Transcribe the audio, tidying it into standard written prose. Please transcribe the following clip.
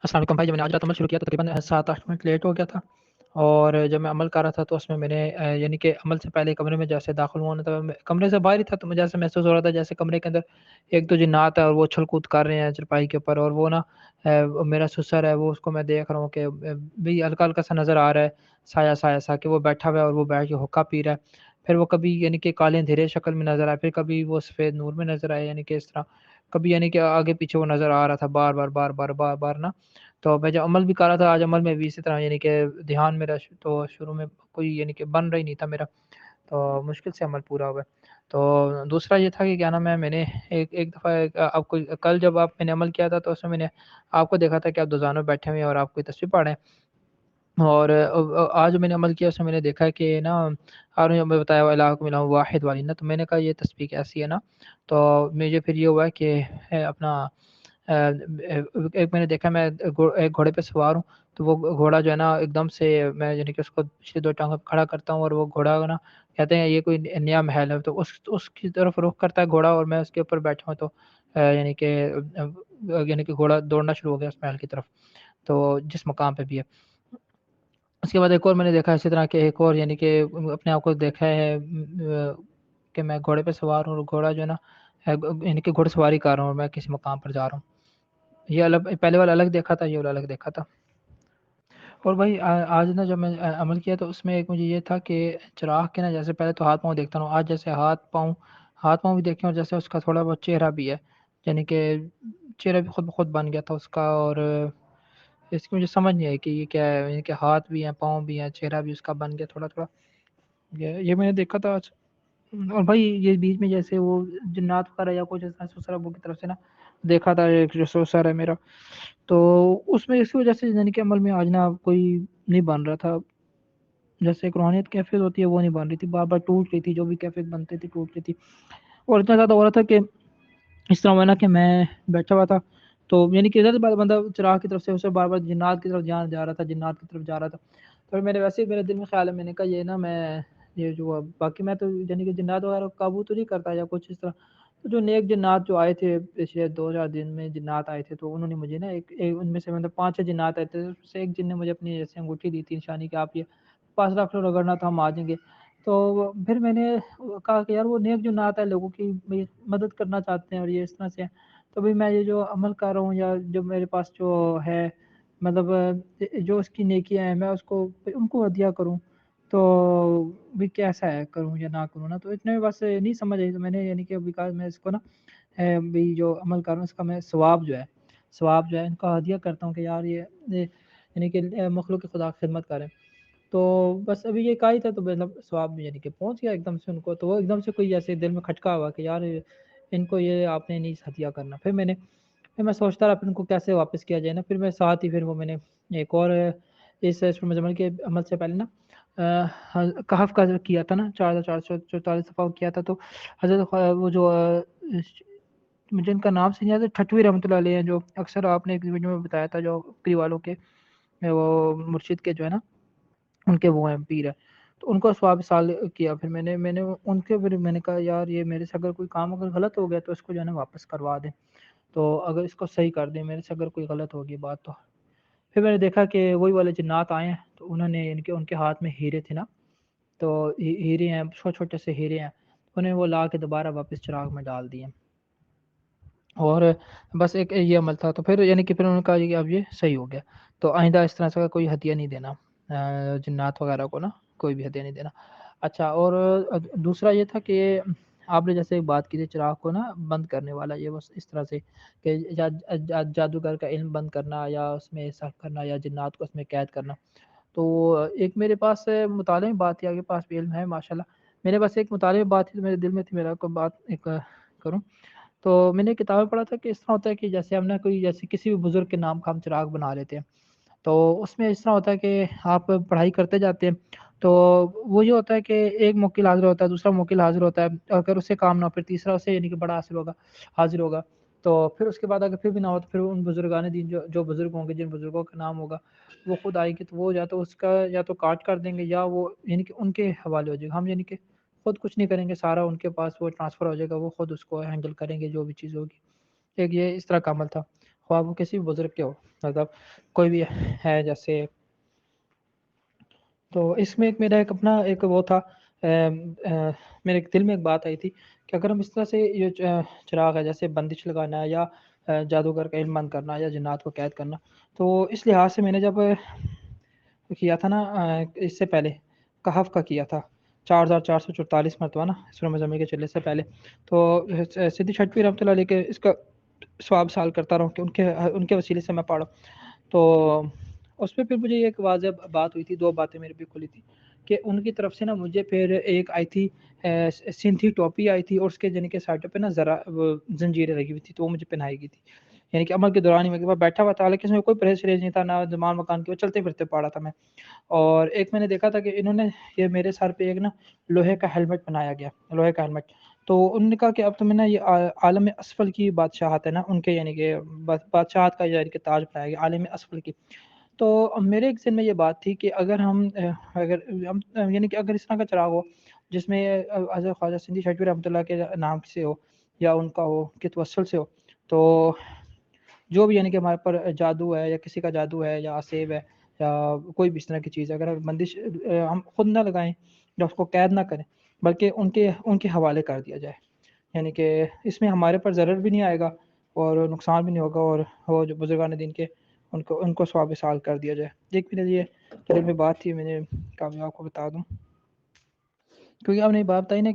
السلام علیکم بھائی، جب میں نے آج رات عمل شروع کیا تو تقریباً 7-8 منٹ لیٹ ہو گیا تھا، اور جب میں عمل کر رہا تھا تو اس میں میں نے یعنی کہ عمل سے پہلے کمرے میں جیسے داخل ہوا نا، تو میں کمرے سے باہر ہی تھا، تو مجھے ایسا محسوس ہو رہا تھا جیسے کمرے کے اندر ایک دو جنات ہے اور وہ اچھل کود کر رہے ہیں چرپائی کے اوپر، اور وہ نا میرا سسر ہے، وہ اس کو میں دیکھ رہا ہوں کہ بھی ہلکا ہلکا سا نظر آ رہا ہے، سایہ سایہ سا کہ وہ بیٹھا ہوا ہے اور وہ بیٹھ کے حقہ پی رہا ہے. پھر وہ کبھی یعنی کہ کالے اندھیرے شکل میں نظر آئے، پھر کبھی وہ سفید نور میں نظر آئے، یعنی کہ اس طرح کبھی یعنی کہ آگے پیچھے وہ نظر آ رہا تھا بار بار بار بار بار بار نا. تو میں جب عمل بھی کر رہا تھا آج، عمل میں بھی اسی طرح یعنی کہ دھیان میرا تو شروع میں کوئی یعنی کہ بن رہی نہیں تھا میرا، تو مشکل سے عمل پورا ہوا. تو دوسرا یہ تھا کہ کیا نام ہے، میں نے ایک دفعہ آپ کو کل جب میں نے عمل کیا تھا تو اس میں نے آپ کو دیکھا تھا کہ آپ دوزانوں بیٹھے ہوئے ہیں اور آپ کوئی تصویر پڑھ رہے ہیں، اور آج میں نے عمل کیا اس میں میں نے دیکھا کہ نا، اور میں بتایا ہوا الہ الا واحد والی نا، تو میں نے کہا یہ تسبیح کیسی ہے نا. تو مجھے پھر یہ ہوا کہ اپنا ایک میں نے دیکھا، میں ایک گھوڑے پہ سوار ہوں، تو وہ گھوڑا جو ہے نا ایک دم سے میں یعنی کہ اس کو پچھلی دو ٹانگوں پہ کھڑا کرتا ہوں، اور وہ گھوڑا نا کہتے ہیں یہ کوئی نیا محل ہے، تو اس کی طرف رخ کرتا ہے گھوڑا، اور میں اس کے اوپر بیٹھا ہوں، تو یعنی کہ گھوڑا دوڑنا شروع ہو گیا اس محل کی طرف، تو جس مقام پہ بھی ہے. اس کے بعد ایک اور میں نے دیکھا اسی طرح کہ ایک اور یعنی کہ اپنے آپ کو دیکھا ہے کہ میں گھوڑے پہ سوار ہوں، اور گھوڑا جو ہے نا یعنی کہ گھوڑ سواری کر رہا ہوں اور میں کسی مقام پر جا رہا ہوں. یہ الگ، پہلے والا الگ دیکھا تھا، یہ والا الگ دیکھا تھا. اور بھائی آج نا جب میں عمل کیا تو اس میں ایک مجھے یہ تھا کہ چراغ کے نا جیسے پہلے تو ہاتھ پاؤں دیکھتا ہوں، آج جیسے ہاتھ پاؤں بھی دیکھے، اور جیسے اس کا تھوڑا بہت چہرہ بھی ہے، یعنی کہ چہرہ بھی خود بخود بن گیا تھا اس کا. اور اس کی مجھے سمجھ نہیں آئی کہ یہ کیا ہے، یعنی کہ ہاتھ بھی ہیں، پاؤں بھی ہیں، چہرہ بھی اس کا بن گیا تھوڑا تھوڑا. یہ میں نے دیکھا تھا آج. اور بھائی یہ بیچ میں جیسے وہ جنات وغیرہ یا کچھ ایسا سسر ابو کی طرف سے نا دیکھا تھا، ایک جو سسر ہے میرا، تو اس میں اس کی وجہ سے یعنی کہ عمل میں آج نا کوئی نہیں بن رہا تھا، جیسے ایک روحانیت کیفیت ہوتی ہے وہ نہیں بن رہی تھی، بار بار ٹوٹ رہی تھی، جو بھی کیفیت بنتی تھی ٹوٹ رہی تھی. اور اتنا زیادہ ہو رہا تھا کہ اس طرح ہوا نا کہ میں بیٹھا ہوا تھا، تو یعنی کہ زیادہ بندہ چراغ کی طرف سے اسے بار بار جنات کی طرف جا رہا تھا، جنات کی طرف جا رہا تھا. تو میرے ویسے ہی میرے دل میں خیال ہے، میں نے کہا یہ نا میں یہ جو باقی میں تو یعنی کہ جنات وغیرہ کو قابو تو نہیں کرتا یا کچھ اس طرح، تو جو نیک جنات جو آئے تھے پچھلے 2-4 دن میں جنات آئے تھے، تو انہوں نے مجھے نا ان میں سے مطلب 5-6 جنات آئے تھے، اس سے ایک جن نے مجھے اپنی جیسے انگوٹھی دی تھی نشانی کہ آپ یہ پاس رکھ لو، رگڑنا تو ہم آ جائیں گے. تو پھر میں نے کہا کہ یار وہ نیک جنات ہے، لوگوں کی مدد کرنا چاہتے ہیں اور یہ اس طرح سے. تو بھئی میں یہ جو عمل کر رہا ہوں یا جو میرے پاس جو ہے مطلب جو اس کی نیکیاں ہیں، میں اس کو ان کو ہدیہ کروں تو بھی کیسا ہے، کروں یا نہ کروں نا. تو اتنے میں بس نہیں سمجھ آئی، تو میں نے یعنی کہ بیکاز میں اس کو نا بھی جو عمل کر رہا ہوں اس کا میں ثواب جو ہے ان کا ہدیہ کرتا ہوں کہ یار یہ یعنی کہ مخلوق خدا کی خدمت کریں. تو بس ابھی یہ کہا ہی تھا، تو مطلب ثواب میں یعنی کہ پہنچ گیا ایک دم سے ان کو، تو وہ ایک دم سے کوئی ایسے دل میں کھٹکا ہوا کہ یار ان کو یہ آپ نے نہیں ہدیہ کرنا. پھر میں سوچتا رہا پھر ان کو کیسے واپس کیا جائے نا. پھر میں ساتھ ہی پھر وہ میں نے ایک اور اس مجمل کے عمل سے پہلے نا کہف کا کیا تھا نا، 4444 صفحہ کیا تھا. تو حضرت وہ جو مجھے ان کا نام سے نہیں یاد ہے، ٹھٹوی رحمۃ اللہ علیہ ہیں، جو اکثر آپ نے ایک ویڈیو میں بتایا تھا، جو پیر والوں کے وہ مرشد کے جو ہے نا ان کے وہ ہیں پیر ہے، تو ان کو ثواب سال کیا. پھر میں نے ان کے پھر میں نے کہا یار یہ میرے سے اگر کوئی کام اگر غلط ہو گیا تو اس کو جو ہے نا واپس کروا دیں، تو اگر اس کو صحیح کر دیں، میرے سے اگر کوئی غلط ہوگی بات تو. پھر میں نے دیکھا کہ وہی والے جنات آئے ہیں، تو انہوں نے ان کے ہاتھ میں ہیرے تھے نا، تو ہیرے ہیں، چھوٹے چھوٹے سے ہیرے ہیں، انہیں وہ لا کے دوبارہ واپس چراغ میں ڈال دیے. اور بس ایک یہ عمل تھا. تو پھر یعنی کہ پھر انہوں نے کہا کہ اب یہ صحیح ہو گیا، تو آئندہ اس طرح سے کوئی ہدیہ نہیں دینا جنات وغیرہ کو نا، کوئی بھی ہدیہ نہیں دینا. اچھا، اور دوسرا یہ تھا کہ آپ نے جیسے ایک بات کی تھی چراغ کو نا بند کرنے والا، یہ بس اس طرح سے کہ جادوگر کا علم بند کرنا یا اس میں سخت کرنا یا جنات کو اس میں قید کرنا. تو ایک میرے پاس مطالعے میں بات تھی، آپ کے پاس بھی علم ہے ماشاءاللہ. میرے پاس ایک مطالعے میں بات تھی تو میرے دل میں تھی، میرا کو بات ایک کروں. تو میں نے کتاب میں پڑھا تھا کہ اس طرح ہوتا ہے کہ جیسے ہم نے کوئی جیسے کسی بھی بزرگ کے نام کا ہم چراغ بنا لیتے ہیں، تو اس میں اس طرح ہوتا ہے کہ آپ پڑھائی کرتے جاتے ہیں، تو وہ یہ ہوتا ہے کہ ایک موکل حاضر ہوتا ہے، دوسرا موکل حاضر ہوتا ہے، اگر اس سے کام نہ ہو پھر تیسرا اسے یعنی کہ بڑا حاضر ہوگا. تو پھر اس کے بعد اگر پھر بھی نہ ہو تو پھر ان بزرگان دین جو بزرگ ہوں گے، جن بزرگوں کا نام ہوگا وہ خود آئے گی، تو وہ یا تو اس کا یا تو کاٹ کر دیں گے یا وہ یعنی کہ ان کے حوالے ہو جائے گا. ہم یعنی کہ خود کچھ نہیں کریں گے، سارا ان کے پاس وہ ٹرانسفر ہو جائے گا، وہ خود اس کو ہینڈل کریں گے جو بھی چیز ہوگی. ایک یہ اس طرح کا عمل تھا. خواہ وہ کسی بھی بزرگ کے ہو، مطلب کوئی بھی ہے جیسے. تو اس میں ایک میرا ایک اپنا ایک وہ تھا، میرے دل میں ایک بات آئی تھی کہ اگر ہم اس طرح سے یہ چراغ ہے جیسے بندش لگانا ہے یا جادوگر کا علم بند کرنا یا جنات کو قید کرنا، تو اس لحاظ سے میں نے جب کیا تھا نا اس سے پہلے کہف کا کیا تھا 4444 مرتبہ نا سورہ مزمل کے چلنے سے پہلے، تو سدھی چھٹوی رحمۃ اللہ علیہ کے اس کا ثواب سال کرتا رہا ہوں کہ ان کے وسیلے سے میں پڑھا. تو اس پہ پھر مجھے ایک واضح بات ہوئی تھی، دو باتیں میرے بھی کھلی تھی کہ ان کی طرف سے نا مجھے پھر ایک آئی تھی سنتھی ٹوپی آئی تھی اور اس کے یعنی کہ سائڈ پہ نا ذرا زنجیریں لگی ہوئی تھی، تو وہ مجھے پہنائی گئی تھی. یعنی کہ عمل کے دوران ہی میں بیٹھا ہوا تھا، لیکن اس میں کوئی پرہیز شریز نہیں تھا، نہ زمان مکان کی، وہ چلتے پھرتے پڑا تھا میں. اور ایک میں نے دیکھا تھا کہ انہوں نے یہ میرے سر پہ ایک نا لوہے کا ہیلمٹ بنایا گیا، لوہے کا ہیلمٹ. تو انہوں نے کہا کہ اب تمہیں نا یہ عالم اسفل کی بادشاہت ہے نا ان کے، یعنی کہ بادشاہت کا یعنی کہ تاج بنایا گیا عالم اسفل کی. تو میرے ایک ذہن میں یہ بات تھی کہ اگر ہم یعنی کہ اگر اس طرح کا چراغ ہو جس میں حضرت خواجہ سندھی چھٹوی رحمۃ اللہ کے نام سے ہو یا ان کا ہو کہ توسل سے ہو، تو جو بھی یعنی کہ ہمارے پر جادو ہے یا کسی کا جادو ہے یا آسیب ہے یا کوئی بھی اس طرح کی چیز ہے، اگر بندش ہم خود نہ لگائیں یا اس کو قید نہ کریں بلکہ ان کے حوالے کر دیا جائے، یعنی کہ اس میں ہمارے پر ضرر بھی نہیں آئے گا اور نقصان بھی نہیں ہوگا، اور وہ جو بزرگان دین کے ان کو ثواب سال کر دیا جائے. ایک میرے یہ دل میں بات تھی، میں نے کہا میں آپ کو بتا دوں کیونکہ آپ نے بات بتائی نا